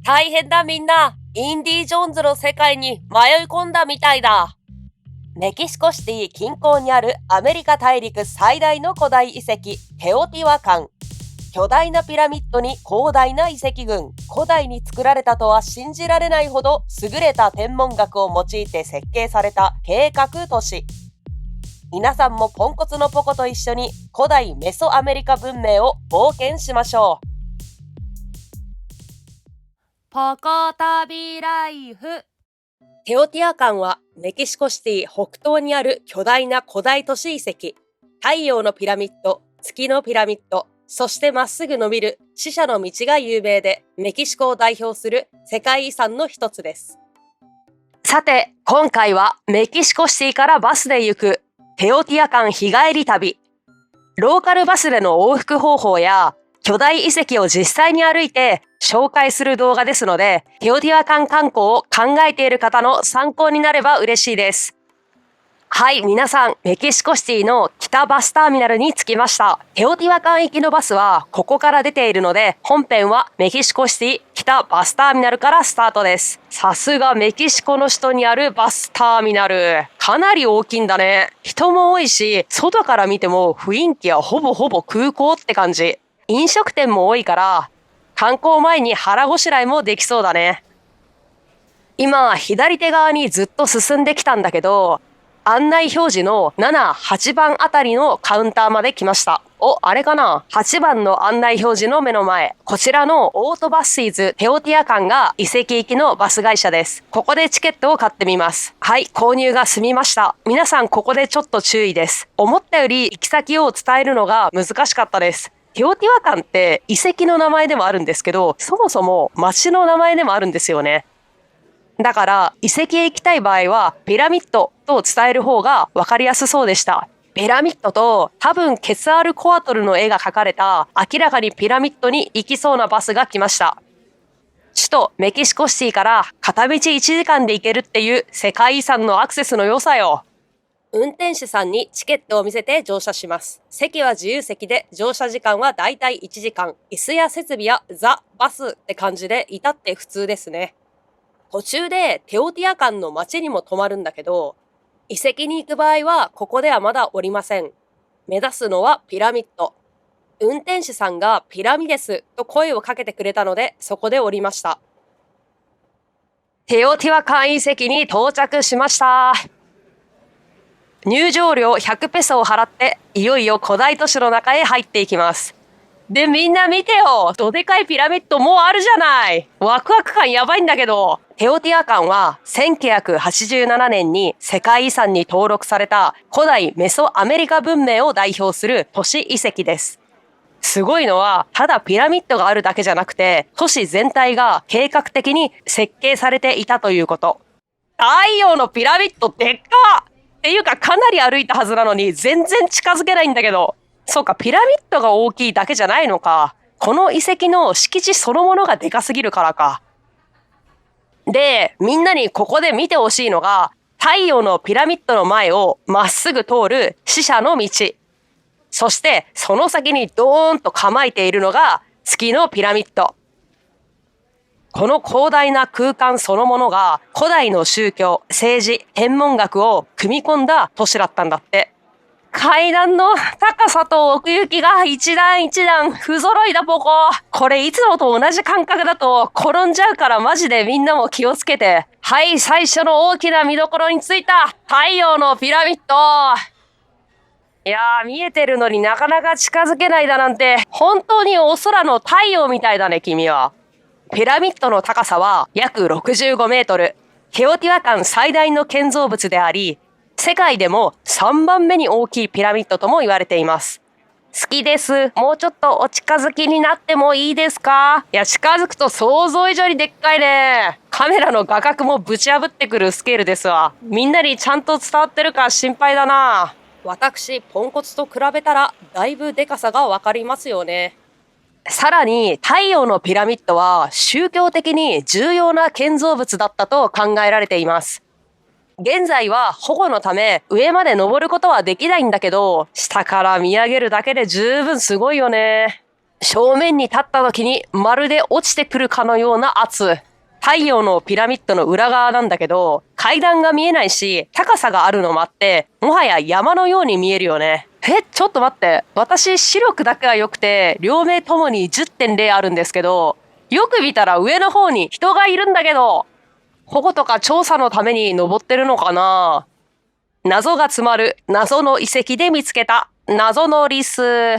大変だみんな。インディ・ジョーンズの世界に迷い込んだみたいだ。メキシコシティ近郊にあるアメリカ大陸最大の古代遺跡、テオティワカン。巨大なピラミッドに広大な遺跡群、古代に作られたとは信じられないほど優れた天文学を用いて設計された計画都市。皆さんもポンコツのポコと一緒に古代メソアメリカ文明を冒険しましょう。ポコ旅ライフ。テオティワカンはメキシコシティ北東にある巨大な古代都市遺跡。太陽のピラミッド、月のピラミッド、そしてまっすぐ伸びる死者の道が有名で、メキシコを代表する世界遺産の一つです。さて、今回はメキシコシティからバスで行くテオティワカン日帰り旅。ローカルバスでの往復方法や巨大遺跡を実際に歩いて紹介する動画ですので、テオティワカン観光を考えている方の参考になれば嬉しいです。はい、皆さん、メキシコシティの北バスターミナルに着きました。テオティワカン行きのバスはここから出ているので、本編はメキシコシティ北バスターミナルからスタートです。さすがメキシコの首都にあるバスターミナル。かなり大きいんだね。人も多いし、外から見ても雰囲気はほぼほぼ空港って感じ。飲食店も多いから、観光前に腹ごしらえもできそうだね。今、左手側にずっと進んできたんだけど、案内表示の7、8番あたりのカウンターまで来ました。あれかな ?8 番の案内表示の目の前。こちらのオートバスシーズテオティワカンが遺跡行きのバス会社です。ここでチケットを買ってみます。はい、購入が済みました。皆さんここでちょっと注意です。思ったより行き先を伝えるのが難しかったです。テオティワカンって遺跡の名前でもあるんですけど、そもそも町の名前でもあるんですよね。だから遺跡へ行きたい場合はピラミッドと伝える方が分かりやすそうでした。ピラミッドと多分ケツアルコアトルの絵が描かれた明らかにピラミッドに行きそうなバスが来ました。首都メキシコシティから片道1時間で行けるっていう世界遺産のアクセスの良さよ。運転手さんにチケットを見せて乗車します。席は自由席で乗車時間はだいたい1時間。椅子や設備はザ・バスって感じで至って普通ですね。途中でテオティワカンの街にも泊まるんだけど、遺跡に行く場合はここではまだ降りません。目指すのはピラミッド。運転手さんがピラミデスと声をかけてくれたのでそこで降りました。テオティワカン遺跡に到着しました。入場料100ペソを払っていよいよ古代都市の中へ入っていきます。で、みんな見てよ、どでかいピラミッドもうあるじゃない。ワクワク感やばいんだけど。テオティワカンは1987年に世界遺産に登録された古代メソアメリカ文明を代表する都市遺跡です。すごいのは、ただピラミッドがあるだけじゃなくて、都市全体が計画的に設計されていたということ。太陽のピラミッドでっかっていうかかなり歩いたはずなのに全然近づけないんだけど。そうか、ピラミッドが大きいだけじゃないのか。この遺跡の敷地そのものがでかすぎるからか。で、みんなにここで見てほしいのが、太陽のピラミッドの前をまっすぐ通る死者の道。そして、その先にドーンと構えているのが月のピラミッド。この広大な空間そのものが古代の宗教、政治、天文学を組み込んだ都市だったんだって。階段の高さと奥行きが一段一段不揃いだポコ。これいつもと同じ感覚だと転んじゃうからマジでみんなも気をつけて。はい、最初の大きな見どころに着いた。太陽のピラミッド。いやー、見えてるのになかなか近づけないだなんて、本当にお空の太陽みたいだね、君は。ピラミッドの高さは約65メートル。テオティワカン最大の建造物であり、世界でも3番目に大きいピラミッドとも言われています。好きです。もうちょっとお近づきになってもいいですか？いや、近づくと想像以上にでっかいね。カメラの画角もぶち破ってくるスケールですわ。みんなにちゃんと伝わってるか心配だな。私、ポンコツと比べたらだいぶでかさがわかりますよね。さらに太陽のピラミッドは宗教的に重要な建造物だったと考えられています。現在は保護のため上まで登ることはできないんだけど、下から見上げるだけで十分すごいよね。正面に立った時にまるで落ちてくるかのような圧。太陽のピラミッドの裏側なんだけど、階段が見えないし、高さがあるのもあって、もはや山のように見えるよね。ちょっと待って。私、視力だけは良くて、両目ともに10.0あるんですけど、よく見たら上の方に人がいるんだけど、保護とか調査のために登ってるのかな？謎が詰まる謎の遺跡で見つけた謎のリス。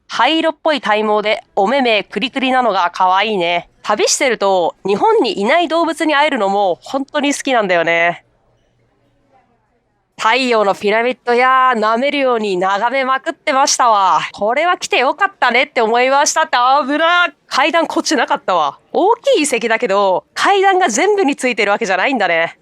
灰色っぽい体毛でお目目クリクリなのが可愛いね。旅してると日本にいない動物に会えるのも本当に好きなんだよね。太陽のピラミッドや舐めるように眺めまくってましたわ。これは来てよかったねって思いましたって。危な。階段こっちなかったわ。大きい遺跡だけど階段が全部についてるわけじゃないんだね。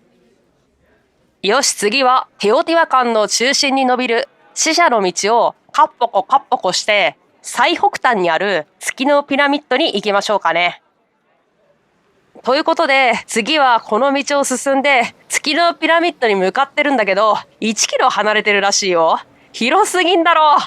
よし、次はテオティワカンの中心に伸びる死者の道をカッポコカッポコして最北端にある月のピラミッドに行きましょうかね。ということで、次はこの道を進んで月のピラミッドに向かってるんだけど、1キロ離れてるらしいよ。広すぎんだろ。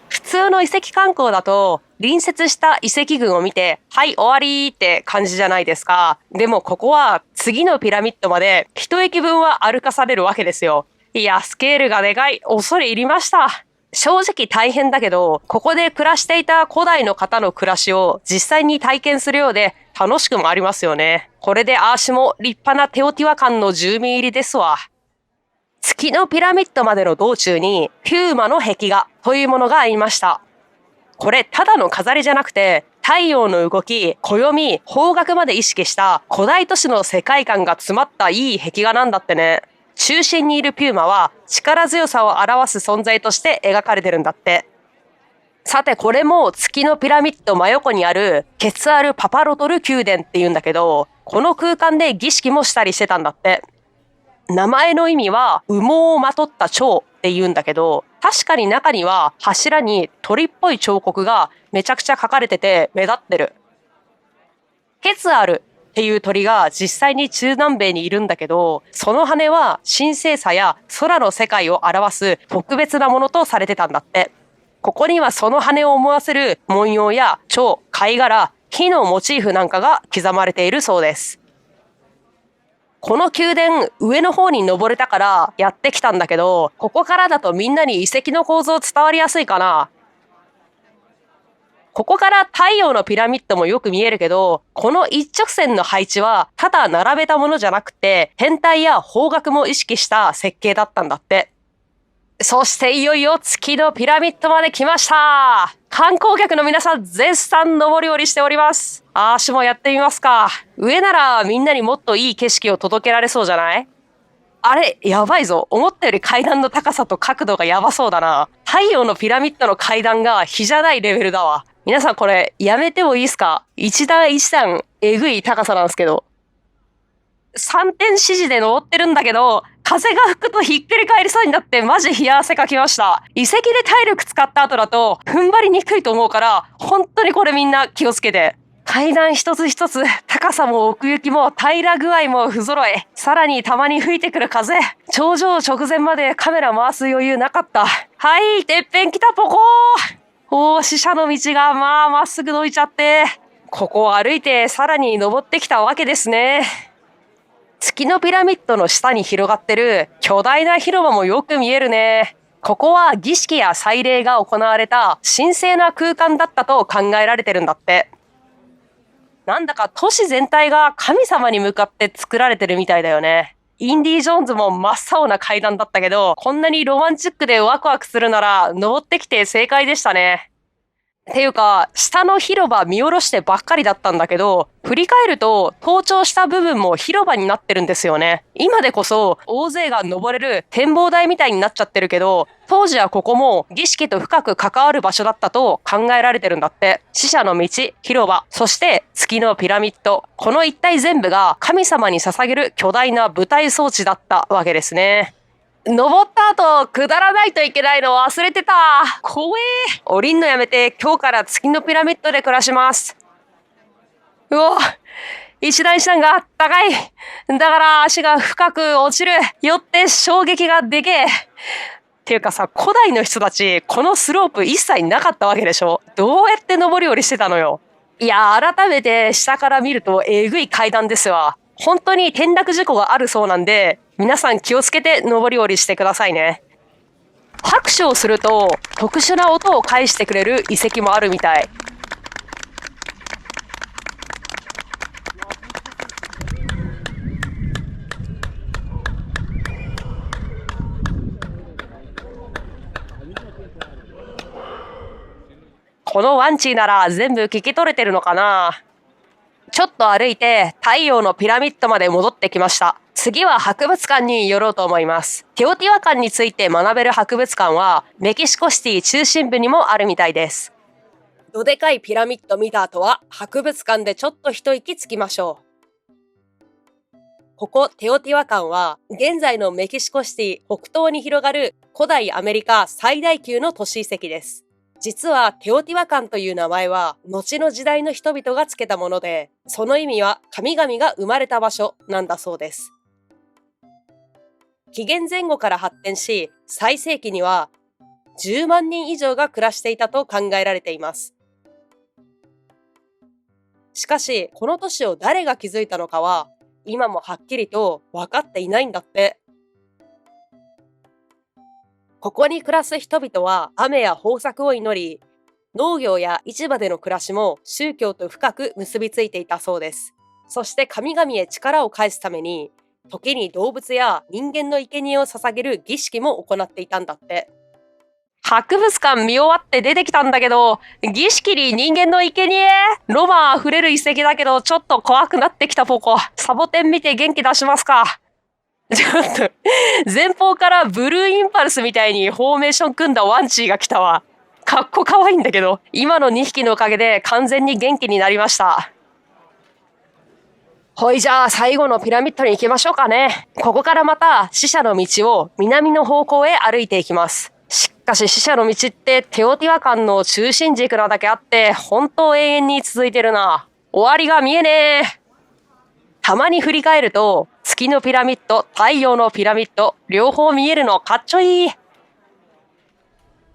普通の遺跡観光だと、隣接した遺跡群を見て、はい、終わりって感じじゃないですか。でもここは次のピラミッドまで一駅分は歩かされるわけですよ。いや、スケールがでかい。恐れ入りました。正直大変だけど、ここで暮らしていた古代の方の暮らしを実際に体験するようで楽しくもありますよね。これでアーシも立派なテオティワカンの住民入りですわ。月のピラミッドまでの道中にピューマの壁画というものがありました。これただの飾りじゃなくて、太陽の動き、暦、方角まで意識した古代都市の世界観が詰まったいい壁画なんだってね。中心にいるピューマは力強さを表す存在として描かれてるんだって。さてこれも月のピラミッド真横にあるケツアル・パパロトル宮殿っていうんだけど、この空間で儀式もしたりしてたんだって。名前の意味は羽毛をまとった蝶って言うんだけど、確かに中には柱に鳥っぽい彫刻がめちゃくちゃ描かれてて目立ってる。ケツアルっていう鳥が実際に中南米にいるんだけど、その羽は神聖さや空の世界を表す特別なものとされてたんだって。ここにはその羽を思わせる文様や蝶、貝殻、木のモチーフなんかが刻まれているそうです。この宮殿上の方に登れたからやってきたんだけど、ここからだとみんなに遺跡の構造伝わりやすいかな。ここから太陽のピラミッドもよく見えるけど、この一直線の配置はただ並べたものじゃなくて、天体や方角も意識した設計だったんだって。そしていよいよ月のピラミッドまで来ました。観光客の皆さん絶賛上り下りしております。足もやってみますか。上ならみんなにもっといい景色を届けられそうじゃない？あれ、やばいぞ。思ったより階段の高さと角度がやばそうだな。太陽のピラミッドの階段が比じゃないレベルだわ。皆さんこれやめてもいいですか？一段一段えぐい高さなんですけど。3点指示で登ってるんだけど、風が吹くとひっくり返りそうになってマジ冷や汗かきました。遺跡で体力使った後だと踏ん張りにくいと思うから、本当にこれみんな気をつけて。階段一つ一つ、高さも奥行きも平ら具合も不揃い。さらにたまに吹いてくる風。頂上直前までカメラ回す余裕なかった。はい、てっぺん来たポコー。死者の道がまっすぐ伸びちゃって。ここを歩いてさらに登ってきたわけですね。月のピラミッドの下に広がってる巨大な広場もよく見えるね。ここは儀式や祭礼が行われた神聖な空間だったと考えられてるんだって。なんだか都市全体が神様に向かって作られてるみたいだよね。インディ・ジョーンズも真っ青な階段だったけど、こんなにロマンチックでワクワクするなら登ってきて正解でしたね。っていうか、下の広場見下ろしてばっかりだったんだけど、振り返ると登頂した部分も広場になってるんですよね。今でこそ大勢が登れる展望台みたいになっちゃってるけど、当時はここも儀式と深く関わる場所だったと考えられてるんだって。死者の道、広場、そして月のピラミッド。この一帯全部が神様に捧げる巨大な舞台装置だったわけですね。登った後、下らないといけないの忘れてた。怖え。降りんのやめて、今日から月のピラミッドで暮らします。うお、一段一段が高い。だから足が深く落ちる。よって衝撃がでけえ。ていうかさ、古代の人たち、このスロープ一切なかったわけでしょ。どうやって登り降りしてたのよ。いや、改めて下から見るとえぐい階段ですわ。本当に転落事故があるそうなんで、皆さん気をつけて登り降りしてくださいね。拍手をすると特殊な音を返してくれる遺跡もあるみたい。このワンチーなら全部聞き取れてるのかな。ちょっと歩いて太陽のピラミッドまで戻ってきました。次は博物館に寄ろうと思います。テオティワカンについて学べる博物館はメキシコシティ中心部にもあるみたいです。どでかいピラミッド見た後は博物館でちょっと一息つきましょう。ここテオティワカンは現在のメキシコシティ北東に広がる古代アメリカ最大級の都市遺跡です。実はテオティワカンという名前は後の時代の人々がつけたもので、その意味は神々が生まれた場所なんだそうです。紀元前後から発展し、最盛期には10万人以上が暮らしていたと考えられています。しかし、この都市を誰が築いたのかは今もはっきりと分かっていないんだって。ここに暮らす人々は雨や豊作を祈り、農業や市場での暮らしも宗教と深く結びついていたそうです。そして神々へ力を返すために、時に動物や人間の生贄を捧げる儀式も行っていたんだって。博物館見終わって出てきたんだけど、儀式に人間の生贄？ロマンあふれる遺跡だけどちょっと怖くなってきたポコ。サボテン見て元気出しますか。ちょっと、前方からブルーインパルスみたいにフォーメーション組んだワンチーが来たわ。かっこかわいいんだけど、今の2匹のおかげで完全に元気になりました。ほいじゃあ最後のピラミッドに行きましょうかね。ここからまた死者の道を南の方向へ歩いていきます。しかし死者の道ってテオティワカンの中心軸なだけあって本当永遠に続いてるな。終わりが見えねえ。たまに振り返ると月のピラミッド、太陽のピラミッド、両方見えるのかっちょいい。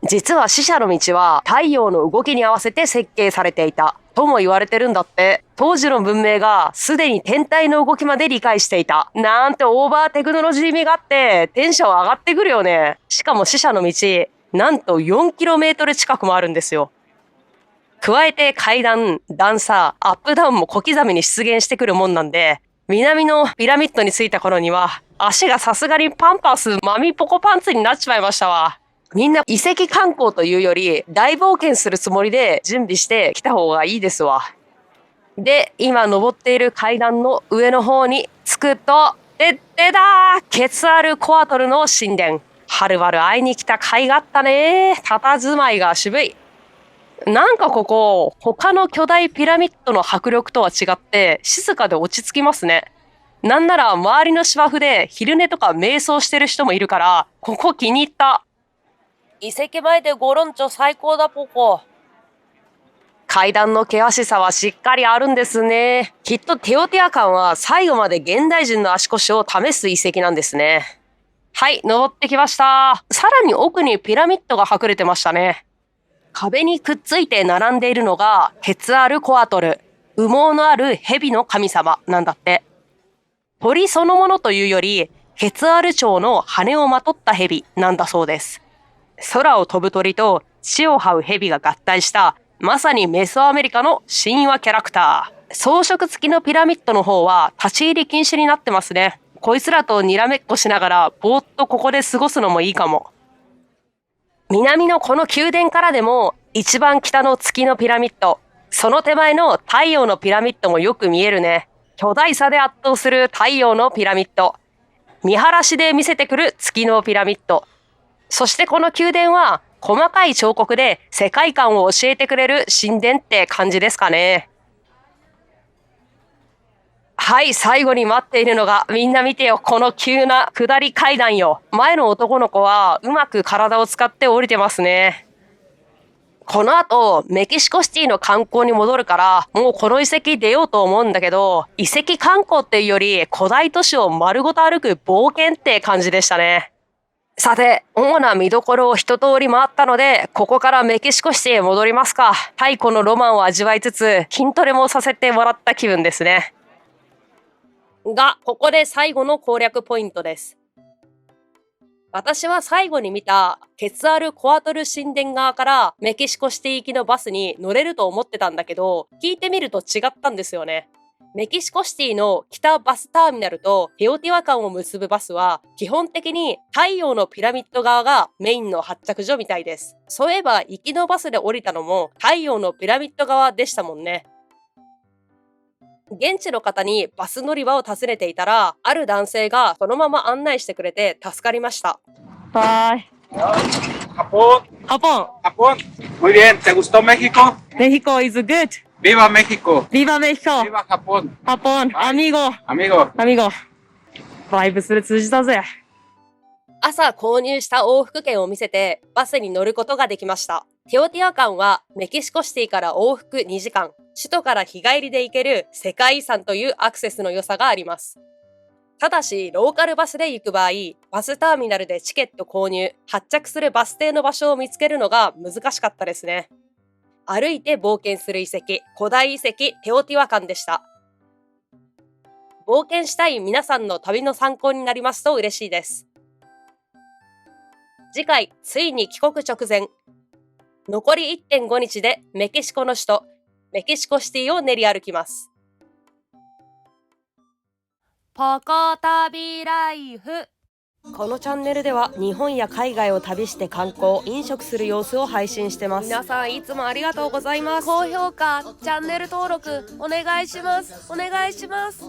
実は死者の道は太陽の動きに合わせて設計されていたとも言われてるんだって。当時の文明がすでに天体の動きまで理解していた。なんてオーバーテクノロジー味があってテンション上がってくるよね。しかも死者の道、なんと 4km 近くもあるんですよ。加えて階段、段差、アップダウンも小刻みに出現してくるもんなんで、南のピラミッドに着いた頃には足がさすがにパンパスマミポコパンツになっちまいましたわ。みんな遺跡観光というより大冒険するつもりで準備してきた方がいいですわ。で、今登っている階段の上の方に着くと、でだー、ケツァルコアトルの神殿。はるばる会いに来た甲斐があったね。佇まいが渋い。なんかここ、他の巨大ピラミッドの迫力とは違って静かで落ち着きますね。なんなら周りの芝生で昼寝とか瞑想してる人もいるから、ここ気に入った。遺跡前でゴロンチョ最高だポコ。階段の険しさはしっかりあるんですね。きっとテオティワカンは最後まで現代人の足腰を試す遺跡なんですね。はい、登ってきました。さらに奥にピラミッドが隠れてましたね。壁にくっついて並んでいるのがケツァルコアトル、羽毛のある蛇の神様なんだって。鳥そのものというより、ケツァル鳥の羽をまとった蛇なんだそうです。空を飛ぶ鳥と地を這う蛇が合体したまさにメソアメリカの神話キャラクター。装飾付きのピラミッドの方は立ち入り禁止になってますね。こいつらとにらめっこしながらぼーっとここで過ごすのもいいかも。南のこの宮殿からでも一番北の月のピラミッド、その手前の太陽のピラミッドもよく見えるね。巨大さで圧倒する太陽のピラミッド、見晴らしで見せてくる月のピラミッド、そしてこの宮殿は細かい彫刻で世界観を教えてくれる神殿って感じですかね。はい、最後に待っているのが、みんな見てよ、この急な下り階段よ。前の男の子はうまく体を使って降りてますね。この後、メキシコシティの観光に戻るから、もうこの遺跡出ようと思うんだけど、遺跡観光っていうより古代都市を丸ごと歩く冒険って感じでしたね。さて、主な見どころを一通り回ったので、ここからメキシコシティへ戻りますか。太古のロマンを味わいつつ、筋トレもさせてもらった気分ですね。が、ここで最後の攻略ポイントです。私は最後に見たケツアルコアトル神殿側からメキシコシティ行きのバスに乗れると思ってたんだけど、聞いてみると違ったんですよね。メキシコシティの北バスターミナルとテオティワカンを結ぶバスは基本的に太陽のピラミッド側がメインの発着所みたいです。そういえば行きのバスで降りたのも太陽のピラミッド側でしたもんね。現地の方にバス乗り場を訪ねていたら、ある男性がそのまま案内してくれて助かりました。バイ。Japón. Japón. Japón. Muy bien. ¿Te gustó México? México is good. Viva México. Viva México. Viva Japón. Japón. Amigo. Amigo. Amigo. バイブスで通じたぜ。朝購入した往復券を見せてバスに乗ることができました。テオティワカンはメキシコシティから往復2時間、首都から日帰りで行ける世界遺産というアクセスの良さがあります。ただし、ローカルバスで行く場合、バスターミナルでチケット購入、発着するバス停の場所を見つけるのが難しかったですね。歩いて冒険する遺跡、古代遺跡テオティワカンでした。冒険したい皆さんの旅の参考になりますと嬉しいです。次回、ついに帰国直前。残り 1.5 日でメキシコの首都、メキシコシティを練り歩きます。ポコ旅ライフ。このチャンネルでは日本や海外を旅して観光、飲食する様子を配信してます。皆さんいつもありがとうございます。高評価、チャンネル登録お願いします。お願いします。